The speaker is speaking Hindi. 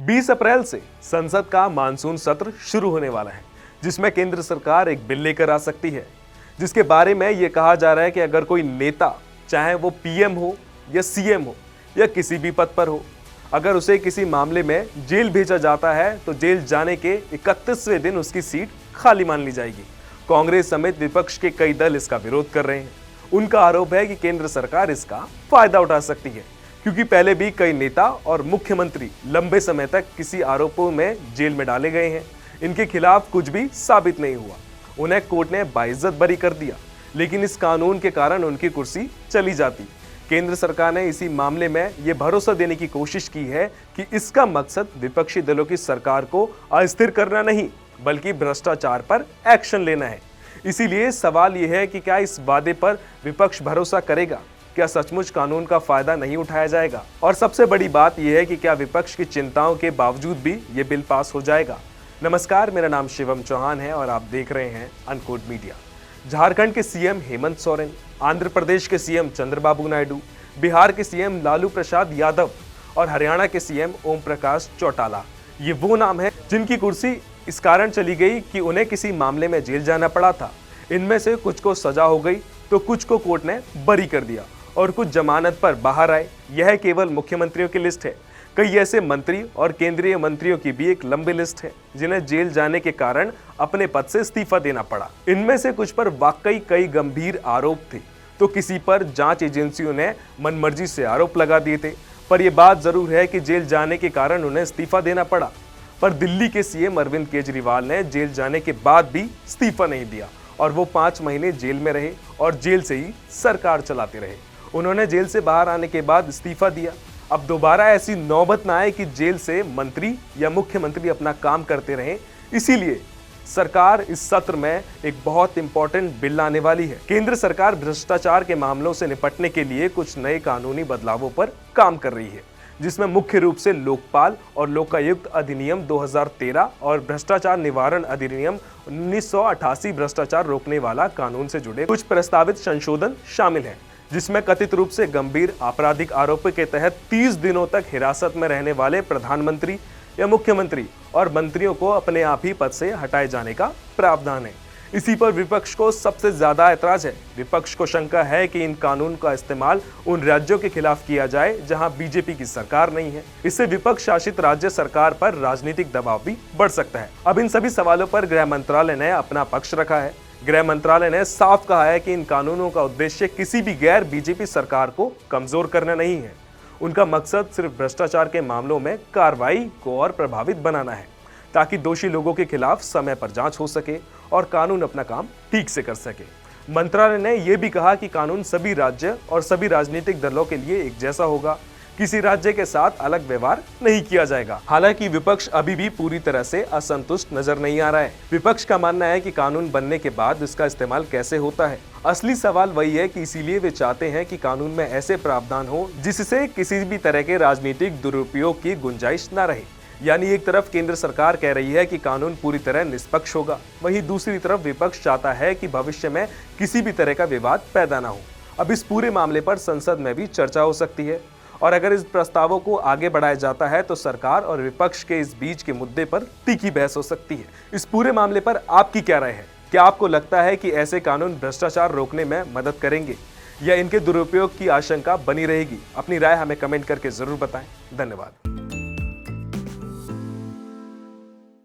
20 अप्रैल से संसद का मानसून सत्र शुरू होने वाला है, जिसमें केंद्र सरकार एक बिल लेकर आ सकती है, जिसके बारे में यह कहा जा रहा है कि अगर कोई नेता, चाहे वो पीएम हो या सीएम हो या किसी भी पद पर हो, अगर उसे किसी मामले में जेल भेजा जाता है तो जेल जाने के 31वें दिन उसकी सीट खाली मान ली जाएगी। कांग्रेस समेत विपक्ष के कई दल इसका विरोध कर रहे हैं। उनका आरोप है कि केंद्र सरकार इसका फायदा उठा सकती है, क्योंकि पहले भी कई नेता और मुख्यमंत्री लंबे समय तक किसी आरोपों में जेल में डाले गए हैं। इनके खिलाफ कुछ भी साबित नहीं हुआ, उन्हें कोर्ट ने बाइज्जत बरी कर दिया, लेकिन इस कानून के कारण उनकी कुर्सी चली जाती। केंद्र सरकार ने इसी मामले में यह भरोसा देने की कोशिश की है कि इसका मकसद विपक्षी दलों की सरकार को अस्थिर करना नहीं, बल्कि भ्रष्टाचार पर एक्शन लेना है। इसीलिए सवाल यह है कि क्या इस वादे पर विपक्ष भरोसा करेगा? क्या सचमुच कानून का फायदा नहीं उठाया जाएगा? और सबसे बड़ी बात यह है कि क्या विपक्ष की चिंताओं के बावजूद भी ये बिल पास हो जाएगा? नमस्कार, मेरा नाम शिवम चौहान है और आप देख रहे हैं अनकोड मीडिया। झारखंड के सीएम हेमंत सोरेन, आंध्र प्रदेश के सीएम चंद्रबाबू नायडू, बिहार के सीएम लालू प्रसाद यादव और हरियाणा के सीएम ओम प्रकाश चौटाला, ये वो नाम है जिनकी कुर्सी इस कारण चली गई कि उन्हें किसी मामले में जेल जाना पड़ा था। इनमें से कुछ को सजा हो गई तो कुछ को कोर्ट ने बरी कर दिया और कुछ जमानत पर बाहर आए। यह केवल मुख्यमंत्रियों की लिस्ट है। कई ऐसे मंत्री और केंद्रीय मंत्रियों की भी एक लंबी लिस्ट है जिन्हें जेल जाने के कारण अपने पद से इस्तीफा देना पड़ा। इनमें से कुछ पर वाकई कई गंभीर आरोप थे, तो किसी पर जांच एजेंसियों ने मनमर्जी से आरोप लगा दिए थे। पर यह बात जरूर है कि जेल जाने के कारण उन्हें इस्तीफा देना पड़ा। पर दिल्ली के सीएम अरविंद केजरीवाल ने जेल जाने के बाद भी इस्तीफा नहीं दिया और वो 5 महीने जेल में रहे और जेल से ही सरकार चलाते रहे। उन्होंने जेल से बाहर आने के बाद इस्तीफा दिया। अब दोबारा ऐसी नौबत ना आए कि जेल से मंत्री या मुख्यमंत्री अपना काम करते रहें। इसीलिए सरकार इस सत्र में एक बहुत इंपॉर्टेंट बिल लाने वाली है। केंद्र सरकार भ्रष्टाचार के मामलों से निपटने के लिए कुछ नए कानूनी बदलावों पर काम कर रही है, जिसमें मुख्य रूप से लोकपाल और लोकायुक्त अधिनियम 2013 और भ्रष्टाचार निवारण अधिनियम 1988 भ्रष्टाचार रोकने वाला कानून से जुड़े कुछ प्रस्तावित संशोधन शामिल हैं, जिसमें कथित रूप से गंभीर आपराधिक आरोपों के तहत 30 दिनों तक हिरासत में रहने वाले प्रधानमंत्री या मुख्यमंत्री और मंत्रियों को अपने आप ही पद से हटाए जाने का प्रावधान है। इसी पर विपक्ष को सबसे ज्यादा ऐतराज है। विपक्ष को शंका है कि इन कानून का इस्तेमाल उन राज्यों के खिलाफ किया जाए जहां बीजेपी की सरकार नहीं है। इससे विपक्ष शासित राज्य सरकार पर राजनीतिक दबाव भी बढ़ सकता है। अब इन सभी सवालों पर गृह मंत्रालय ने अपना पक्ष रखा है। गृह मंत्रालय ने साफ कहा है कि इन कानूनों का उद्देश्य किसी भी गैर बीजेपी सरकार को कमजोर करना नहीं है। उनका मकसद सिर्फ भ्रष्टाचार के मामलों में कार्रवाई को और प्रभावित बनाना है, ताकि दोषी लोगों के खिलाफ समय पर जांच हो सके और कानून अपना काम ठीक से कर सके। मंत्रालय ने यह भी कहा कि कानून सभी राज्य और सभी राजनीतिक दलों के लिए एक जैसा होगा। किसी राज्य के साथ अलग व्यवहार नहीं किया जाएगा। हालांकि विपक्ष अभी भी पूरी तरह से असंतुष्ट नजर नहीं आ रहा है। विपक्ष का मानना है कि कानून बनने के बाद इसका इस्तेमाल कैसे होता है। असली सवाल वही है कि इसीलिए वे चाहते हैं कि कानून में ऐसे प्रावधान हो जिससे किसी भी तरह के राजनीतिक दुरुपयोग की गुंजाइश न रहे। यानी एक तरफ केंद्र सरकार कह रही है कि कानून पूरी तरह निष्पक्ष होगा, वहीं दूसरी तरफ विपक्ष चाहता है कि भविष्य में किसी भी तरह का विवाद पैदा न हो। अब इस पूरे मामले पर संसद में भी चर्चा हो सकती है और अगर इस प्रस्तावों को आगे बढ़ाया जाता है तो सरकार और विपक्ष के इस बीच के मुद्दे पर तीखी बहस हो सकती है। इस पूरे मामले पर आपकी क्या राय है? क्या आपको लगता है कि ऐसे कानून भ्रष्टाचार रोकने में मदद करेंगे या इनके दुरुपयोग की आशंका बनी रहेगी? अपनी राय हमें कमेंट करके जरूर बताएं। धन्यवाद।